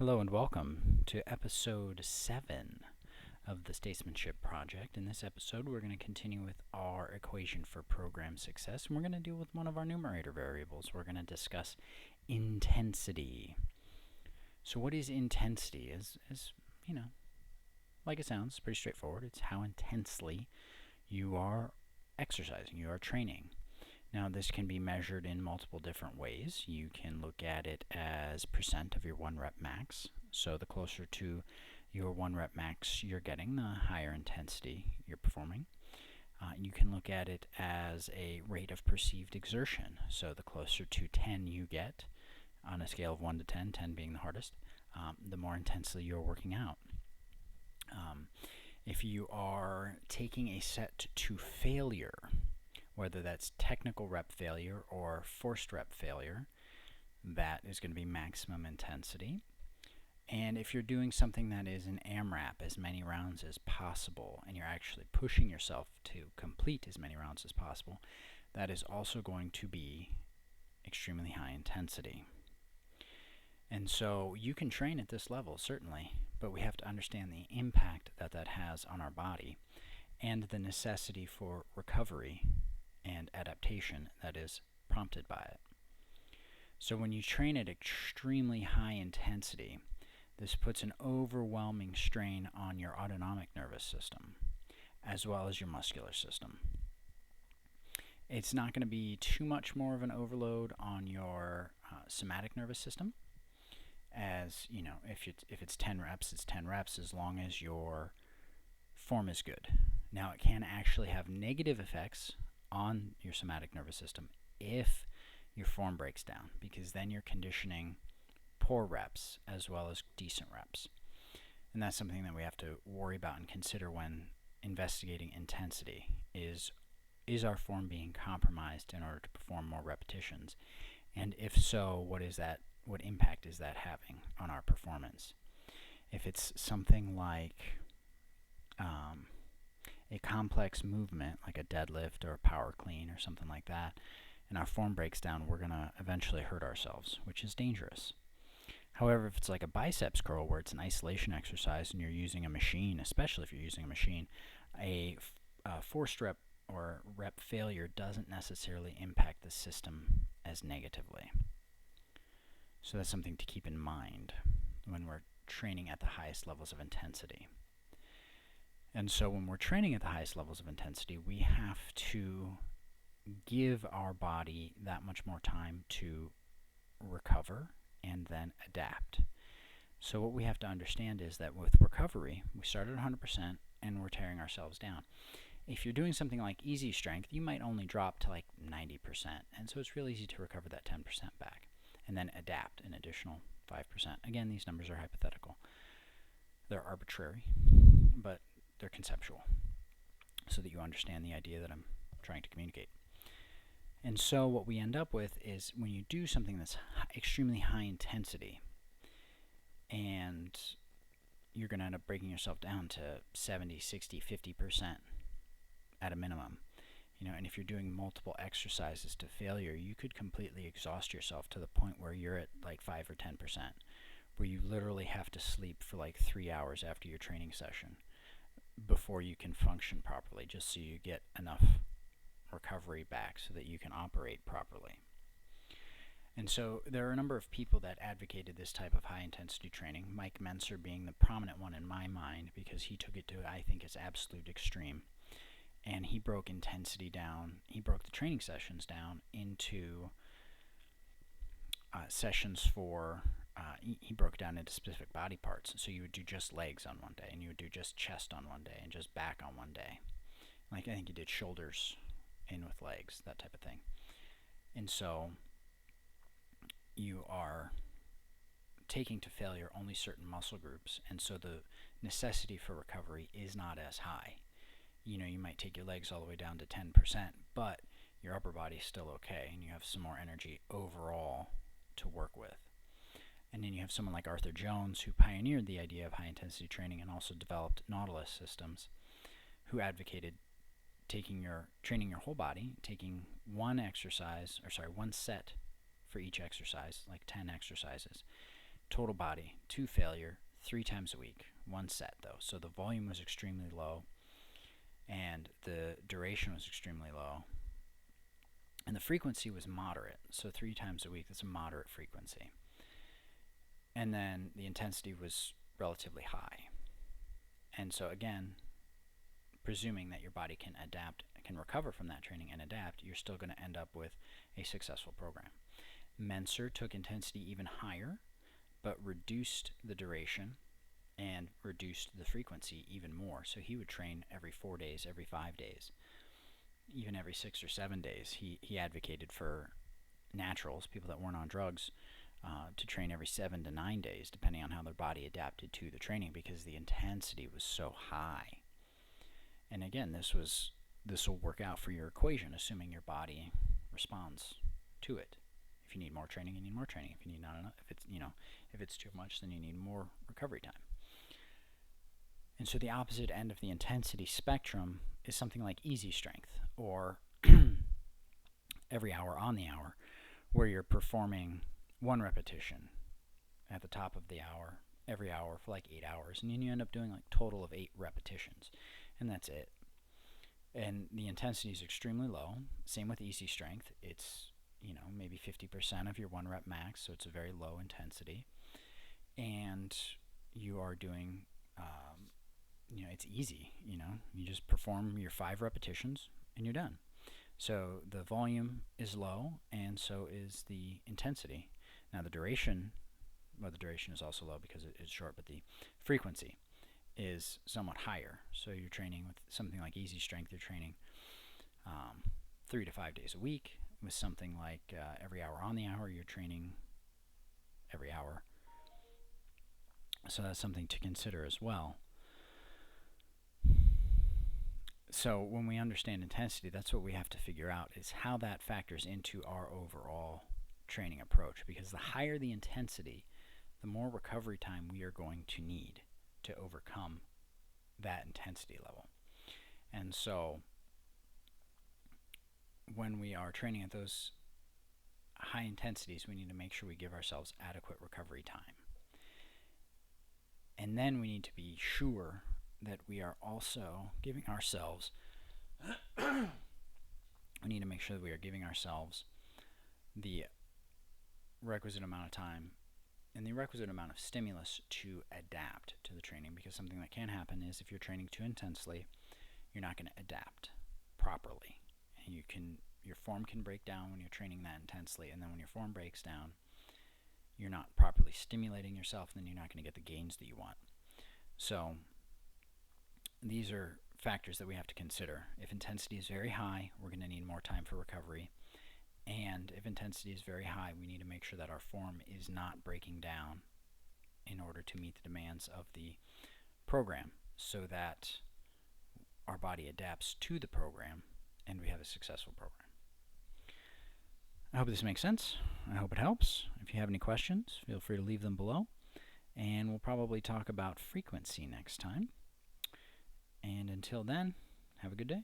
Hello and welcome to episode 7 of the Statesmanship project. In this episode, we're going to continue with our equation for program success, and we're going to deal with one of our numerator variables. We're going to discuss intensity. So what is intensity? As you know, like it sounds, pretty straightforward. It's how intensely you are exercising, you are training. Now, this can be measured in multiple different ways. You can look at it as percent of your 1 rep max. So the closer to your 1 rep max you're getting, the higher intensity you're performing. You can look at it as a rate of perceived exertion. So the closer to 10 you get, on a scale of 1 to 10, 10 being the hardest, the more intensely you're working out. If you are taking a set to failure, whether that's technical rep failure or forced rep failure, that is going to be maximum intensity. And if you're doing something that is an AMRAP, as many rounds as possible, and you're actually pushing yourself to complete as many rounds as possible, that is also going to be extremely high intensity. And so you can train at this level, certainly, but we have to understand the impact that that has on our body and the necessity for recovery and adaptation that is prompted by it. So when you train at extremely high intensity, this puts an overwhelming strain on your autonomic nervous system as well as your muscular system. It's not going to be too much more of an overload on your somatic nervous system, as you know, if it's 10 reps, it's 10 reps as long as your form is good. Now, it can actually have negative effects on your somatic nervous system if your form breaks down, because then you're conditioning poor reps as well as decent reps. And that's something that we have to worry about and consider when investigating intensity. Is our form being compromised in order to perform more repetitions? And if so, what impact is that having on our performance? If it's something like a complex movement like a deadlift or a power clean or something like that, and our form breaks down, we're going to eventually hurt ourselves, which is dangerous. However, if it's like a biceps curl where it's an isolation exercise and you're using a machine, especially if you're using a machine, a forced rep or rep failure doesn't necessarily impact the system as negatively. So that's something to keep in mind when we're training at the highest levels of intensity. And so when we're training at the highest levels of intensity, we have to give our body that much more time to recover and then adapt. So what we have to understand is that with recovery, we start at 100% and we're tearing ourselves down. If you're doing something like easy strength, you might only drop to like 90%. And so it's really easy to recover that 10% back and then adapt an additional 5%. Again, these numbers are hypothetical. They're arbitrary, but they're conceptual, so that you understand the idea that I'm trying to communicate. And so what we end up with is when you do something that's extremely high intensity and you're going to end up breaking yourself down to 70, 60, 50% at a minimum, and if you're doing multiple exercises to failure, you could completely exhaust yourself to the point where you're at like 5 or 10%, where you literally have to sleep for like 3 hours after your training session before you can function properly, just so you get enough recovery back so that you can operate properly. And so there are a number of people that advocated this type of high intensity training, Mike Menser being the prominent one in my mind, because he took it to, I think, its absolute extreme. And he broke intensity down, he broke the training sessions down into sessions for, he broke down into specific body parts. So you would do just legs on one day, and you would do just chest on one day, and just back on one day. Like I think he did shoulders in with legs, that type of thing. And so you are taking to failure only certain muscle groups, and so the necessity for recovery is not as high. You might take your legs all the way down to 10%, but your upper body is still okay, and you have some more energy overall to work with. And then you have someone like Arthur Jones, who pioneered the idea of high-intensity training and also developed Nautilus systems, who advocated training your whole body, taking one set for each exercise, like 10 exercises, total body to failure 3 times a week, 1 set though. So the volume was extremely low and the duration was extremely low. And the frequency was moderate. So 3 times a week, that's a moderate frequency. And then the intensity was relatively high. And so again, presuming that your body can adapt, can recover from that training and adapt, you're still going to end up with a successful program. Menser took intensity even higher, but reduced the duration and reduced the frequency even more. So he would train every 4 days, every 5 days, even every 6 or 7 days. He advocated for naturals, people that weren't on drugs, to train every 7 to 9 days, depending on how their body adapted to the training, because the intensity was so high. And again, this will work out for your equation, assuming your body responds to it. If you need more training, you need more training. If you need not enough, if it's too much, then you need more recovery time. And so the opposite end of the intensity spectrum is something like easy strength, or every hour on the hour, where you're performing 1 repetition at the top of the hour, every hour for like 8 hours, and then you end up doing like total of 8 repetitions, and that's it. And the intensity is extremely low. Same with easy strength. It's, maybe 50% of your 1 rep max, so it's a very low intensity. And you are doing, it's easy, you just perform your 5 repetitions and you're done. So the volume is low, and so is the intensity. Now the duration is also low because it's short, but the frequency is somewhat higher. So you're training with something like easy strength, you're training 3 to 5 days a week. With something like every hour on the hour, you're training every hour. So that's something to consider as well. So when we understand intensity, that's what we have to figure out, is how that factors into our overall training approach. Because the higher the intensity, the more recovery time we are going to need to overcome that intensity level. And so when we are training at those high intensities, we need to make sure we give ourselves adequate recovery time. And then we need to be sure that we are also giving ourselves we need to make sure that we are giving ourselves the requisite amount of time and the requisite amount of stimulus to adapt to the training, because something that can happen is if you're training too intensely, you're not going to adapt properly. And your form can break down when you're training that intensely, and then when your form breaks down, you're not properly stimulating yourself, and then you're not going to get the gains that you want. So these are factors that we have to consider. If intensity is very high, we're going to need more time for recovery. And if intensity is very high, we need to make sure that our form is not breaking down in order to meet the demands of the program, so that our body adapts to the program and we have a successful program. I hope this makes sense. I hope it helps. If you have any questions, feel free to leave them below. And we'll probably talk about frequency next time. And until then, have a good day.